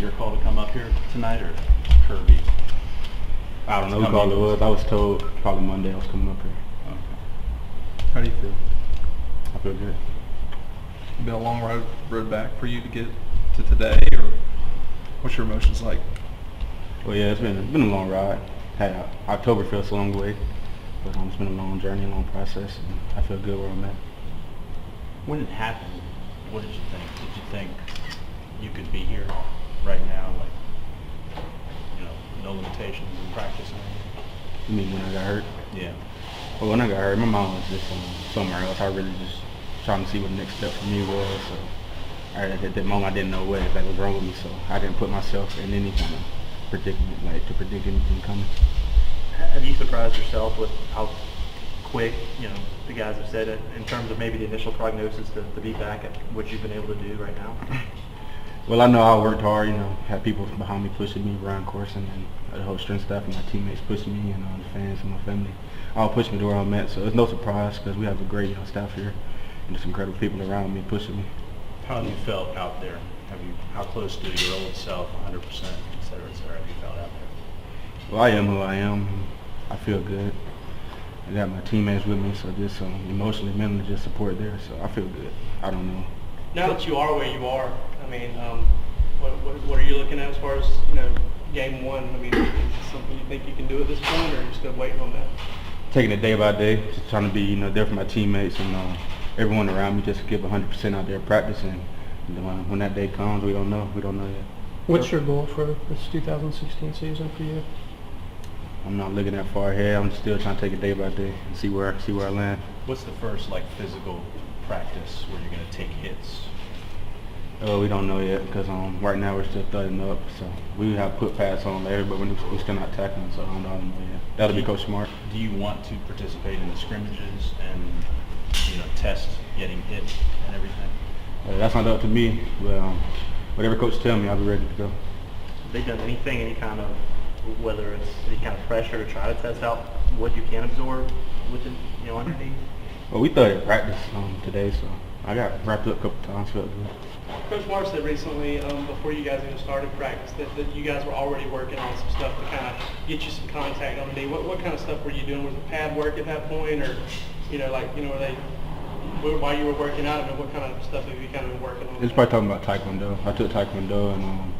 your call to come up here tonight, or Kirby? I don't know who call it was. I was told probably Monday I was coming up here. Okay. How do you feel? I feel good. Been a long road back for you to get to today, or what's your emotions like? Well, yeah, it's been a long ride. October feels a long way, but it's been a long journey, a long process, and I feel good where I'm at. When it happened, what did you think? Did you think you could be here right now, like, no limitations in practice and everything? You mean when I got hurt? Yeah. Well, when I got hurt, my mom was just somewhere else. I really just trying to see what the next step for me was. So at that moment, I didn't know what exactly was wrong with me, so I didn't put myself in any kind of predicament, like to predict anything coming. Have you surprised yourself with how quick, the guys have said it in terms of maybe the initial prognosis to be back at what you've been able to do right now? Well, I know I worked hard, had people behind me pushing me, Ryan Corson, and the whole strength staff and my teammates pushing me, and the fans and my family all pushed me to where I'm at. So it's no surprise because we have a great staff here and just incredible people around me pushing me. How have you felt out there? How close to your old self, 100%, et cetera, have you felt out there? Well, I am who I am. I feel good. I got my teammates with me, so just emotionally, mentally, just support there. So I feel good. I don't know. Now that you are where you are, I mean, what are you looking at as far as game one? I mean, is it something you think you can do at this point, or are you still waiting on that? Taking it day by day, just trying to be there for my teammates and everyone around me, just to give 100% out there practicing. When that day comes, we don't know. We don't know yet. What's your goal for this 2016 season for you? I'm not looking that far ahead. I'm still trying to take it day by day and see where I land. What's the first physical practice where you're going to take hits? We don't know yet because right now we're still thudding up. So we have put pads on there, but we're still not tackling. So I don't know yet. That'll be Coach Smart. Do you want to participate in the scrimmages and test getting hit and everything? That's not up to me. But whatever coach tells me, I'll be ready to go. Have they done anything, any kind of, whether it's any kind of pressure to try to test out what you can absorb within, underneath? Well, we thought at practice today, so I got wrapped up a couple times, felt good. Coach Mark said recently, before you guys even started practice, that you guys were already working on some stuff to kind of get you some contact on the knee. What kind of stuff were you doing? Was it pad work at that point, or while you were working out? I mean, what kind of stuff have you kind of been working on? It's probably talking about Taekwondo. I took Taekwondo and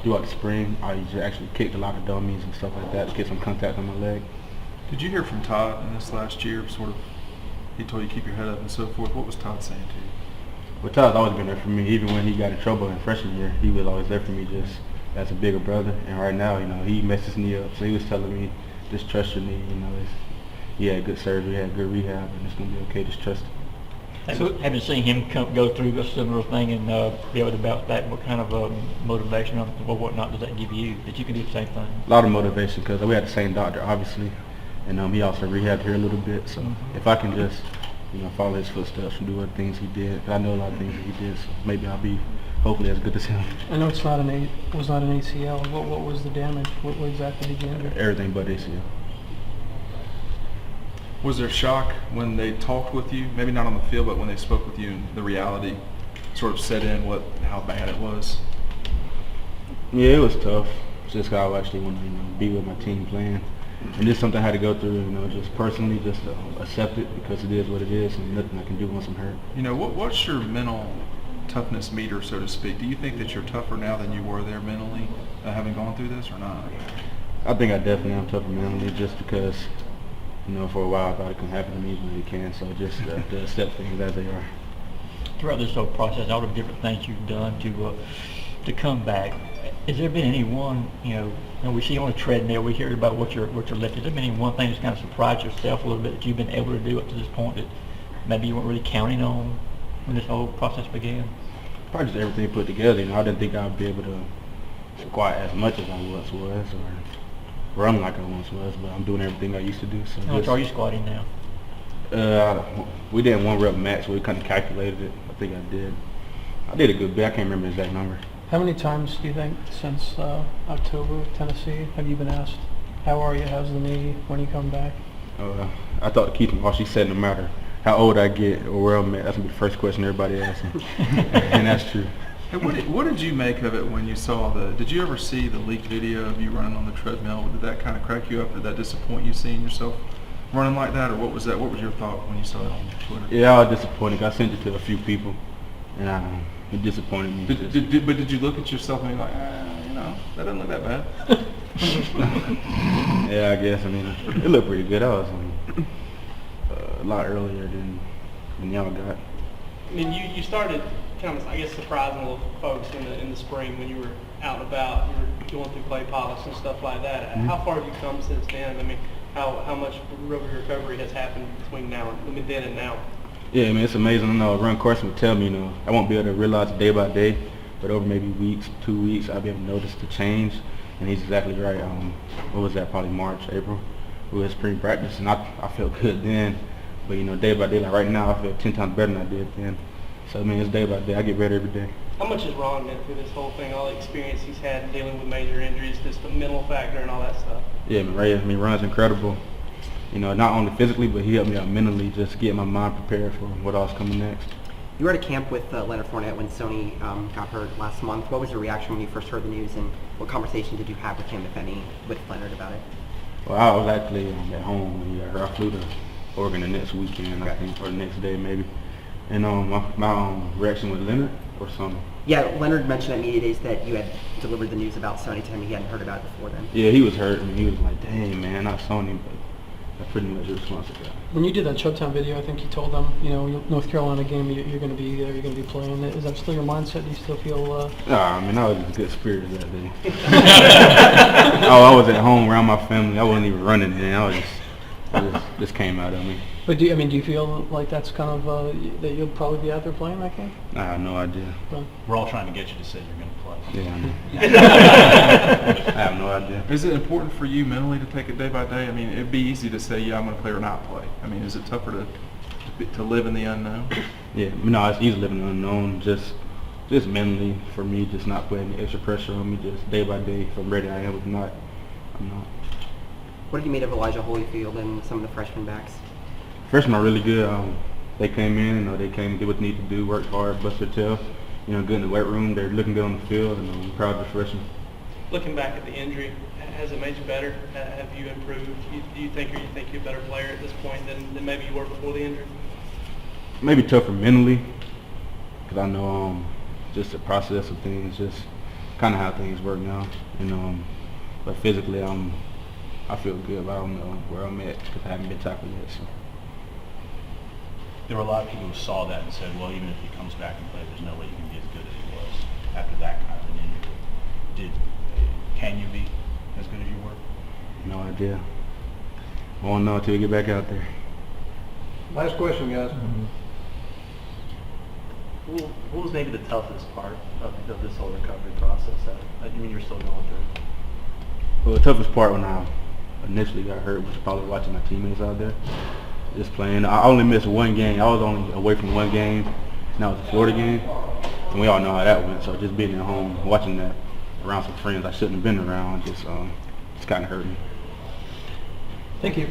throughout the spring, I just actually kicked a lot of dummies and stuff like that to get some contact on my leg. Did you hear from Todd in this last year? He told you to keep your head up and so forth. What was Todd saying to you? Well, Todd's always been there for me. Even when he got in trouble in freshman year, he was always there for me just as a bigger brother. And right now, he messed his knee up. So he was telling me, just trust your knee. He had good surgery, had good rehab, and it's going to be okay. Just trust it. So, having seen him go through a similar thing and be able to bounce back, what kind of motivation or whatnot does that give you that you can do the same thing? A lot of motivation because we had the same doctor, obviously. And he also rehabbed here a little bit. So if I can just follow his footsteps and do what things he did. I know a lot of things that he did, so maybe I'll be hopefully as good as him. I know it was not an ACL. What was the damage? What exactly did you injure? Everything but ACL. Was there shock when they talked with you? Maybe not on the field, but when they spoke with you and the reality sort of set in how bad it was? Yeah, it was tough. Just 'cause I actually want to be with my team playing. And this is something I had to go through, just personally, just accept it because it is what it is and nothing I can do once I'm hurt. What's your mental toughness meter, so to speak? Do you think that you're tougher now than you were there mentally, having gone through this, or not? I think I definitely am tougher mentally just because, for a while I thought it couldn't happen to me, but it can. So just to accept things as they are. Throughout this whole process, all the different things you've done to come back, has there been any one, we see on a treadmill, we hear about what you're lifting. Has there been any one thing that's kind of surprised yourself a little bit that you've been able to do up to this point that maybe you weren't really counting on when this whole process began? Probably just everything put together. I didn't think I'd be able to squat as much as I once was or run like I once was, but I'm doing everything I used to do. So how much are you squatting now? We did 1 rep max, so we kind of calculated it. I think I did a good bit. I can't remember the exact number. How many times do you think since October, Tennessee, have you been asked, how are you, how's the knee, when you come back? I thought Keith, all she said, no matter how old I get or where I'm at, that's going to be the first question everybody asks me. And that's true. Hey, what did you make of it when you saw did you ever see the leaked video of you running on the treadmill? Did that kind of crack you up? Did that disappoint you seeing yourself running like that? Or what was that? What was your thought when you saw it on Twitter? Yeah, I was disappointed. I sent it to a few people, and it disappointed me. But did you look at yourself and be like, that doesn't look that bad? Yeah, I guess. I mean, it looked pretty good. I was a lot earlier than y'all got. I mean, you started kind of, I guess, surprising little folks in the spring when you were out and about. You were going through clay polish and stuff like that. Mm-hmm. How far have you come since then? I mean, how much recovery has happened between then and now? Yeah, I mean, it's amazing. I know Ron Carson would tell me, I won't be able to realize it day by day, but over maybe weeks, 2 weeks, I'll be able to notice the change. And he's exactly right. What was that? Probably March, April. We had spring practice, and I felt good then. But day by day, like right now, I feel 10 times better than I did then. So I mean, it's day by day. I get better every day. How much has Ron meant through this whole thing, all the experience he's had dealing with major injuries, just the mental factor and all that stuff? Yeah, Ron's incredible. Not only physically, but he helped me out mentally, just get my mind prepared for what else coming next. You were at a camp with Leonard Fournette when Sony got hurt last month. What was your reaction when you first heard the news, and what conversation did you have with him, if any, with Leonard about it? Well, I was actually at home when he got hurt. I flew to Oregon the next weekend, I think, or the next day maybe. And my reaction with Leonard or something. Yeah, Leonard mentioned at media days that you had delivered the news about Sony to him. He hadn't heard about it before then. Yeah, he was hurt, and he was like, "Dang, man, not Sony," but that's pretty much the response I got. When you did that Showtime video, I think you told them, North Carolina game, you're going to be there, you're going to be playing. Is that still your mindset? Do you still feel? Nah, I mean, I was in good spirits that day. I was at home around my family. I wasn't even running, and I just came out of me. But do you feel like that's kind of that you'll probably be out there playing that game? I have no idea. We're all trying to get you to say you're going to play. Yeah, I know. I have no idea. Is it important for you mentally to take it day by day? I mean, it'd be easy to say, yeah, I'm going to play or not play. I mean, is it tougher to live in the unknown? Yeah, no, it's easy living in the unknown. Just mentally for me, just not putting extra pressure on me. Just day by day, if I'm ready, I am. If not, I'm not. What have you made of Elijah Holyfield and some of the freshman backs? Freshmen are really good. They came in, they came, did what they need to do, worked hard, bust their tail. Good in the weight room. They're looking good on the field, and I'm proud of the freshmen. Looking back at the injury, has it made you better? Have you improved? Do you think you're a better player at this point than maybe you were before the injury? Maybe tougher mentally, because I know just the process of things, just kind of how things work now. But physically, I feel good, but I don't know where I'm at because I haven't been tackled yet. So. There were a lot of people who saw that and said, well, even if he comes back and plays, there's no way you can be as good as he was after that kind of an injury. Can you be as good as you were? No idea. I won't know until we get back out there. Last question, guys. What was maybe the toughest part of this whole recovery process that you were still going through? Well, the toughest part when I initially got hurt was probably watching my teammates out there, just playing. I only missed one game. I was only away from one game, and that was the Florida game. And we all know how that went. So just being at home, watching that around some friends I shouldn't have been around, just kind of hurt me. Thank you.